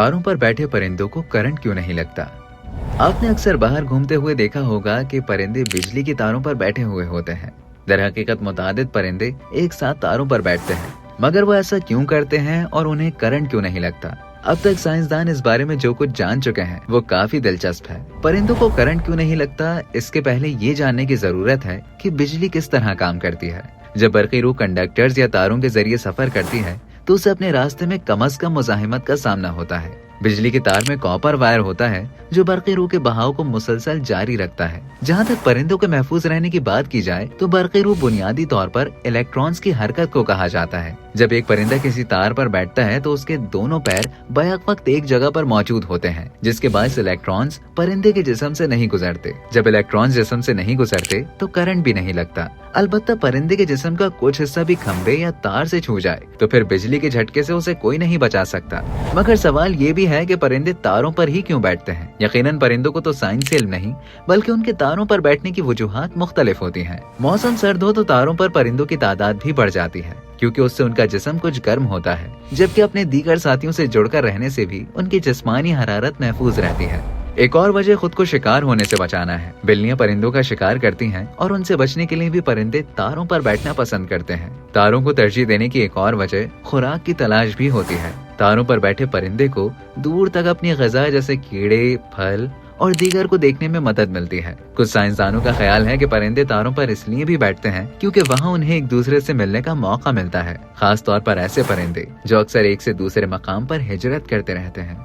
तारों पर बैठे परिंदों को करंट क्यों नहीं लगता? आपने अक्सर बाहर घूमते हुए देखा होगा कि परिंदे बिजली की तारों पर बैठे हुए होते हैं। दरहकीकत मुतादिद परिंदे एक साथ तारों पर बैठते हैं, मगर वो ऐसा क्यों करते हैं और उन्हें करंट क्यों नहीं लगता? अब तक साइंसदान इस बारे में जो कुछ जान चुके हैं वो काफी दिलचस्प है। परिंदों को करंट क्यों नहीं लगता, इसके पहले ये जानने की जरूरत है कि बिजली किस तरह काम करती है। जब बरक़ी रूह कंडक्टर्स या तारों के जरिए सफर करती है तो उसे अपने रास्ते में कम से कम मुज़ाहिमत का सामना होता है। बिजली की तार में कॉपर वायर होता है जो बरक़ी रूह के बहाव को मुसलसल जारी रखता है। जहाँ तक परिंदों के महफूज रहने की बात की जाए तो बरक़ी रूह बुनियादी तौर पर इलेक्ट्रॉन्स की हरकत को कहा जाता है। जब एक परिंदा किसी तार पर बैठता है तो उसके दोनों पैर बैक वक्त एक जगह पर मौजूद होते हैं, जिसके बायस इलेक्ट्रॉन्स परिंदे के जिस्म से नहीं गुजरते। जब इलेक्ट्रॉन्स जिस्म से नहीं गुजरते तो करंट भी नहीं लगता। अलबत्ता परिंदे के जिस्म का कुछ हिस्सा भी खंभे या तार से छू जाए तो फिर बिजली के झटके से उसे कोई नहीं बचा सकता। मगर सवाल ये भी है कि परिंदे तारों पर ही क्यों बैठते हैं। यकीनन परिंदों को तो साइंसी इल्म नहीं बल्कि उनके तारों पर बैठने की वजूहात मुख्तलिफ होती हैं। मौसम सर्द हो तो तारों पर परिंदों की तादाद भी बढ़ जाती है, क्योंकि उससे उनका जिस्म कुछ गर्म होता है, जबकि अपने दीगर साथियों से जुड़कर रहने से भी उनकी जिस्मानी हरारत महफूज रहती है। एक और वजह खुद को शिकार होने से बचाना है। बिल्लियां परिंदों का शिकार करती हैं और उनसे बचने के लिए भी परिंदे तारों पर बैठना पसंद करते हैं। तारों को तरजीह देने की एक और वजह खुराक की तलाश भी होती है। तारों पर बैठे परिंदे को दूर तक अपनी ग़िज़ा जैसे कीड़े, फल और दीगर को देखने में मदद मिलती है। कुछ साइंसदानों का ख्याल है कि परिंदे तारों पर इसलिए भी बैठते हैं क्योंकि वहाँ उन्हें एक दूसरे से मिलने का मौका मिलता है, खास तौर पर ऐसे परिंदे जो अक्सर एक से दूसरे मकाम पर हिजरत करते रहते हैं।